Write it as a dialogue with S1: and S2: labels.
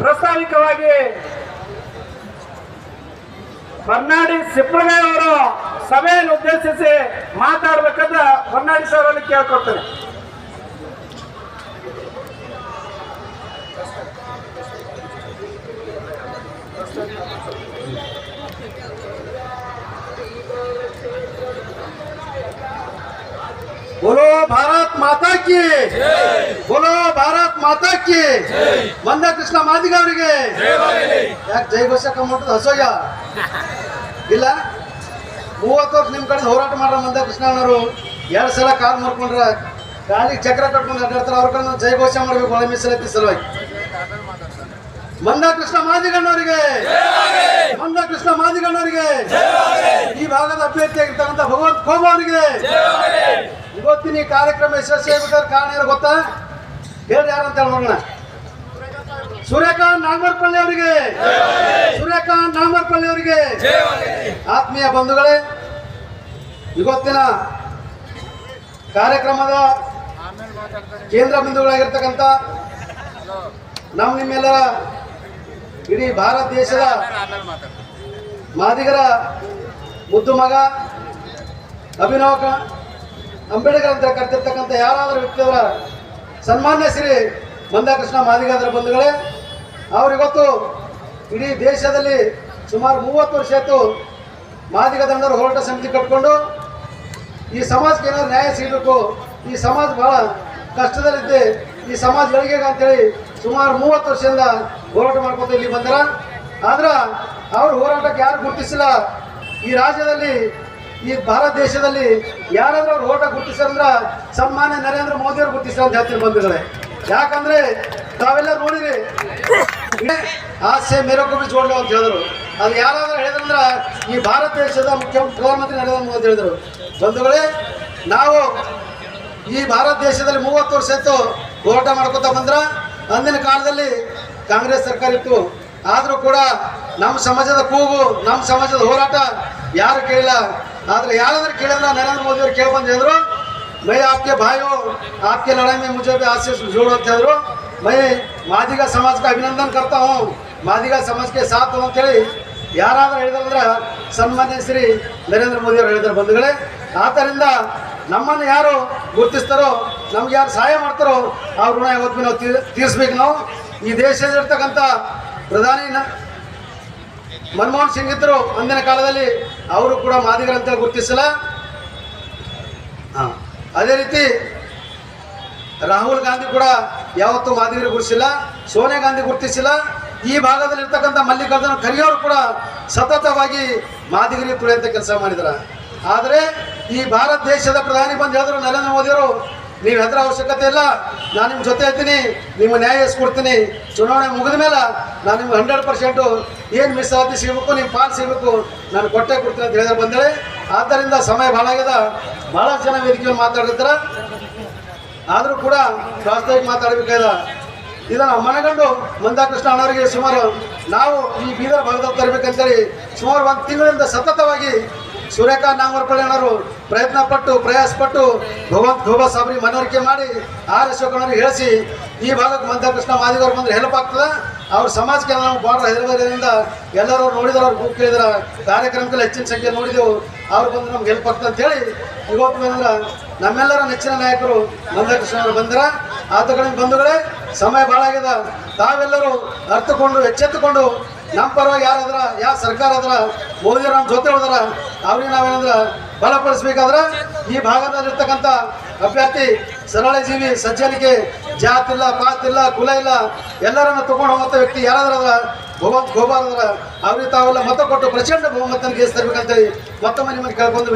S1: ಪ್ರಾಸ್ತಾವಿಕವಾಗಿ ಹೊನ್ನಾಡಿ ಸಿಪ್ಪಳಗಾಯಿ ಅವರು ಸಭೆಯನ್ನು ಉದ್ದೇಶಿಸಿ ಮಾತಾಡಬೇಕಂತ ಹೊನ್ನಾಡಿ ಸರ್ ಅವರಲ್ಲಿ ಕೇಳ್ಕೊಳ್ತೇನೆ.
S2: बोलो भारत माता की, बोलो भारत माता की. ಮಂದ ಕೃಷ್ಣ ಮಾದಿಗ ಅವರಿಗೆ ಯಾಕೆ ಜೈ ಘೋಷಕ ಮಾಡೋದು ಹಸೋಯ್ಯ ಇಲ್ಲ. 30 ವರ್ಷ ನಿಮ್ ಕಡೆ ಹೋರಾಟ ಮಾಡ್ರ ಮಂದ ಕೃಷ್ಣ ಅವರು 2 ಸಲ ಕಾಲ್ ಮಾಡ್ಕೊಂಡ್ರ ಗಾಳಿ ಚಕ್ರ ಕಟ್ಕೊಂಡು ಅಡ್ಡಾಡ್ತಾರ. ಅವ್ರ ಕಡೆ ಜೈ ಘೋಷ ಮಾಡ್ಬೇಕು ಒಳ ಮೀಸಲಾತಿ ಸಲುವಾಗಿ. ಮಂದ ಕೃಷ್ಣ ಮಾದಿಗಣ್ಣವರಿಗೆ, ಮಂದ ಕೃಷ್ಣ ಮಾದಿಗಣ್ಣವರಿಗೆ, ಈ ಭಾಗದ ಅಭ್ಯರ್ಥಿಯಾಗಿರ್ತಕ್ಕಂಥ ಭಗವಂತ ಖೋಬ ಅವರಿಗೆ ಇವತ್ತಿನ ಈ ಕಾರ್ಯಕ್ರಮ ಯಶಸ್ವಿ ಆಗ್ಬೇಕಾದ್ರೆ ಕಾರಣ ಏನು ಗೊತ್ತಾ? ಹೇಳಿ ಯಾರಂತ ನೋಡೋಣ. ಸೂರ್ಯಕಾಂತ್ ನಾಗಮರಪಳ್ಳಿ ಅವರಿಗೆ, ಸೂರ್ಯಕಾಂತ್ ನಾಗಮರಪಳ್ಳಿ ಅವರಿಗೆ. ಆತ್ಮೀಯ ಬಂಧುಗಳೇ, ಇವತ್ತಿನ ಕಾರ್ಯಕ್ರಮದ ಕೇಂದ್ರ ಬಿಂದುಗಳಾಗಿರ್ತಕ್ಕಂಥ ನಿಮ್ಮೆಲ್ಲರ ಇಡೀ ಭಾರತ ದೇಶದ ಮಾದಿಗರ ಮುದ್ದು ಮಗ ಅಭಿನವ ಅಂಬೇಡ್ಕರ್ ಅಂತ ಕರೆದಿರ್ತಕ್ಕಂಥ ಯಾರಾದರೂ ವ್ಯಕ್ತಿಯವರ ಸನ್ಮಾನ್ಯ ಶ್ರೀ ಮಂದಕೃಷ್ಣ ಮಾದಿಗರ ಬಂಧುಗಳೇ, ಅವರಿವತ್ತು ಇಡೀ ದೇಶದಲ್ಲಿ ಸುಮಾರು 30 ವರ್ಷ ಆಯಿತು ಮಾದಿಗ ದಂಡರು ಹೋರಾಟ ಸಮಿತಿ ಕಟ್ಕೊಂಡು ಈ ಸಮಾಜಕ್ಕೆ ಏನಾದ್ರು ನ್ಯಾಯ ಸಿಗಬೇಕು, ಈ ಸಮಾಜ ಬಹಳ ಕಷ್ಟದಲ್ಲಿದ್ದೆ, ಈ ಸಮಾಜ ಗಳಿಗೆಗ ಅಂತೇಳಿ ಸುಮಾರು 30 ವರ್ಷದಿಂದ ಹೋರಾಟ ಮಾಡ್ಕೊತ ಇಲ್ಲಿ ಬಂದರ. ಆದ್ರೆ ಅವ್ರ ಹೋರಾಟಕ್ಕೆ ಯಾರು ಗುರುತಿಸಿಲ್ಲ. ಈ ರಾಜ್ಯದಲ್ಲಿ, ಈ ಭಾರತ ದೇಶದಲ್ಲಿ ಯಾರಾದ್ರೂ ಅವ್ರು ಹೋರಾಟ ಗುರುತಿಸ್ತಾರಂದ್ರ ಸನ್ಮಾನ್ಯ ನರೇಂದ್ರ ಮೋದಿ ಅವರು ಗುರುತಿಸ್ತಾರ ಅಂತ ಹೇಳ್ತೀನಿ ಬಂಧುಗಳೇ. ಯಾಕಂದ್ರೆ ತಾವೆಲ್ಲ ನೋಡಿರಿ, ಆಸೆ ಮೇರಕ್ಕೂ ಬಿ ಜೋಡ್ಲು ಅಂತ ಹೇಳಿದ್ರು. ಅದು ಯಾರಾದ್ರೂ ಹೇಳಿದ್ರಂದ್ರ ಈ ಭಾರತ ದೇಶದ ಪ್ರಧಾನಮಂತ್ರಿ ನರೇಂದ್ರ ಮೋದಿ ಹೇಳಿದ್ರು. ಬಂಧುಗಳೇ, ನಾವು ಈ ಭಾರತ ದೇಶದಲ್ಲಿ 30 ವರ್ಷ ಆಯ್ತು ಹೋರಾಟ ಮಾಡ್ಕೊತ ಬಂದ್ರ. ಅಂದಿನ ಕಾಲದಲ್ಲಿ ಕಾಂಗ್ರೆಸ್ ಸರ್ಕಾರ ಇತ್ತು. ಆದರೂ ಕೂಡ ನಮ್ಮ ಸಮಾಜದ ಕೂಗು, ನಮ್ಮ ಸಮಾಜದ ಹೋರಾಟ ಯಾರು ಕೇಳಿಲ್ಲ. ಆದ್ರೆ ಯಾರಾದ್ರೂ ಕೇಳಿದ್ರ ನರೇಂದ್ರ ಮೋದಿ ಅವರು ಕೇಳಿ ಬಂದು ಹೇಳಿದ್ರು, ಮೈ ಆಪ್ಕೆ ಭಾಯೋ ಆಪ್ಕೆ ಲಡಾಯಿ ಮೇ ಮುझे भी आस से जोड़ो ಅಂತ ಹೇಳಿದ್ರು. ಮೈ ಮಾದಿಗ ಸಮಾಜಕ್ಕೆ ಅಭಿನಂದನ್ ಕರ್ತಾ ಹೂँ, ಮಾದಿಗ ಸಮಾಜಕ್ಕೆ ಸಾಥ್ ಅಂತ ಹೇಳಿ ಯಾರಾದ್ರೂ ಹೇಳಿದ್ರಂದ್ರ ಸನ್ಮಾನ್ಯ ಶ್ರೀ ನರೇಂದ್ರ ಮೋದಿ ಅವರು ಹೇಳಿದ್ರು. ಬಂಧುಗಳೇ, ಆದ್ದರಿಂದ ನಮ್ಮನ್ನು ಯಾರು ಗುರುತಿಸ್ತಾರೋ, ನಮ್ಗೆ ಯಾರು ಸಹಾಯ ಮಾಡ್ತಾರೋ ಅವ್ರ ಋಣ ಯಾವತ್ತೂ ನಾವು ತೀರಿಸ್ಬೇಕು. ನಾವು ಈ ದೇಶದಲ್ಲಿರ್ತಕ್ಕಂಥ ಪ್ರಧಾನಿ ಮನಮೋಹನ್ ಸಿಂಗ್ ಇದ್ದರು ಅಂದಿನ ಕಾಲದಲ್ಲಿ, ಅವರು ಕೂಡ ಮಾದಿಗರಂತ ಗುರುತಿಸಲ್ಲ. ಅದೇ ರೀತಿ ರಾಹುಲ್ ಗಾಂಧಿ ಕೂಡ ಯಾವತ್ತೂ ಮಾದಿಗರು ಗುರುತಿಸಿಲ್ಲ, ಸೋನಿಯಾ ಗಾಂಧಿ ಗುರುತಿಸಿಲ್ಲ. ಈ ಭಾಗದಲ್ಲಿ ಇರ್ತಕ್ಕಂಥ ಮಲ್ಲಿಕಾರ್ಜುನ ಖರ್ಗೆ ಅವರು ಕೂಡ ಸತತವಾಗಿ ಮಾದಿಗರಿಗೆ ತುಳಿಯಂತ ಕೆಲಸ ಮಾಡಿದ್ರ. ಆದರೆ ಈ ಭಾರತ ದೇಶದ ಪ್ರಧಾನಿ ಬಂದು ಹೇಳಿದ್ರು ನರೇಂದ್ರ ಮೋದಿಯವರು, ನೀವು ಹೆದರ ಅವಶ್ಯಕತೆ ಇಲ್ಲ, ನಾನು ನಿಮ್ಮ ಜೊತೆ ಇರ್ತೀನಿ, ನಿಮ್ಮ ನ್ಯಾಯ ಕೊಡ್ತೀನಿ, ಚುನಾವಣೆ ಮುಗಿದ ಮೇಲೆ ನಾನು ನಿಮ್ಗೆ 100% ಏನು ಮೀಸಲಾತಿ ಸಿಗಬೇಕು, ನಿಮ್ಮ ಪಾಲು ಸಿಗಬೇಕು, ನಾನು ಕೊಟ್ಟೆ ಕೊಡ್ತೀನಿ ಅಂತ ಹೇಳಿದ್ರೆ ಬಂದೇಳಿ. ಆದ್ದರಿಂದ ಸಮಯ ಭಾಳ ಆಗ್ಯದ, ಭಾಳ ಜನ ವೇದಿಕೆಯಲ್ಲಿ ಮಾತಾಡಿರ್ತಾರೆ. ಆದರೂ ಕೂಡ ಪ್ರಾಸ್ತಾವಿಕ ಮಾತಾಡಬೇಕಾದ ಇದನ್ನು ಮನಗಂಡು ಮಂದಕೃಷ್ಣ ಅಣ್ಣವರಿಗೆ ಸುಮಾರು ನಾವು ಈ ಬೀದರ್ ಭಾಗದಲ್ಲಿ ತರಬೇಕಂತೇಳಿ ಸುಮಾರು 1 ತಿಂಗಳಿಂದ ಸತತವಾಗಿ ಸೂರ್ಯಕಾಂತ್ ನಾಗಮರಪಳ್ಳಿ ಅಣ್ಣವರು ಪ್ರಯತ್ನ ಪಟ್ಟು ಪ್ರಯಾಸ ಪಟ್ಟು ಭಗವಂತ ಖೋಬಾ ಸಾಬ್ರಿಗೆ ಮನವರಿಕೆ ಮಾಡಿ ಅಶೋಕಣ್ಣವ್ರಿಗೆ ಹೇಳಿಸಿ ಈ ಭಾಗಕ್ಕೆ ಮಂದಕೃಷ್ಣ ಮಾದಿಗವ್ರು ಬಂದ್ರೆ ಹೆಲ್ಪ್ ಆಗ್ತದೆ. ಅವ್ರ ಸಮಾಜಕ್ಕೆ ನಾವು ಭಾಳ ಹೆದರದಿಂದ ಎಲ್ಲರೂ ನೋಡಿದ್ರು, ಅವ್ರು ಗುಂಪು ಕೇಳಿದ್ರ ಕಾರ್ಯಕ್ರಮಕ್ಕೆಲ್ಲ ಹೆಚ್ಚಿನ ಸಂಖ್ಯೆ ನೋಡಿದೆವು. ಅವ್ರು ಬಂದು ನಮ್ಗೆ ಹೆಲ್ಪ್ ಆಗ್ತದೆ ಅಂತ ಹೇಳಿ ಇವತ್ತು ಬಂದ್ರೆ ನಮ್ಮೆಲ್ಲರ ನೆಚ್ಚಿನ ನಾಯಕರು ಮಂದಕೃಷ್ಣ ಅವರು ಬಂದ್ರ. ಆದ ಕಡೆ ಬಂಧುಗಳೇ, ಸಮಯ ಭಾಳ ಆಗ್ಯದ. ತಾವೆಲ್ಲರೂ ಅರ್ಥಕೊಂಡು ಎಚ್ಚೆತ್ತುಕೊಂಡು ನಮ್ಮ ಪರವಾಗಿ ಯಾರಾದ್ರ, ಯಾವ ಸರ್ಕಾರ ಆದ್ರ, ಮೋದಿಯವ್ರು ನಮ್ಮ ಜೊತೆ ಹೋದ್ರ ಅವ್ರಿಗೆ ನಾವೇನಂದ್ರ ಬಲಪಡಿಸ್ಬೇಕಾದ್ರೆ ಈ ಭಾಗದಲ್ಲಿರ್ತಕ್ಕಂಥ ಅಭ್ಯರ್ಥಿ ಸರಳ ಜೀವಿ, ಸಜ್ಜನಿಕೆ, ಜಾತಿಲ್ಲ, ಪಾತಿಲ್ಲ, ಕುಲ ಇಲ್ಲ, ಎಲ್ಲರನ್ನ ತಗೊಂಡು ಹೋಗುವಂಥ ವ್ಯಕ್ತಿ ಯಾರಾದ್ರ ಭಗವಂತ ಖೋಬಾ ಅವ್ರಿಗೆ ತಾವೆಲ್ಲ ಮತ ಕೊಟ್ಟು ಪ್ರಚಂಡ ಬಹುಮತನ ಗೆಲ್ಲಿಸ್ತರ್ಬೇಕಂತೇಳಿ ಮತ್ತೊಮ್ಮೆ ನಿಮ್ಮನ್ನು ಕೇಳ್ಕೊಂಡು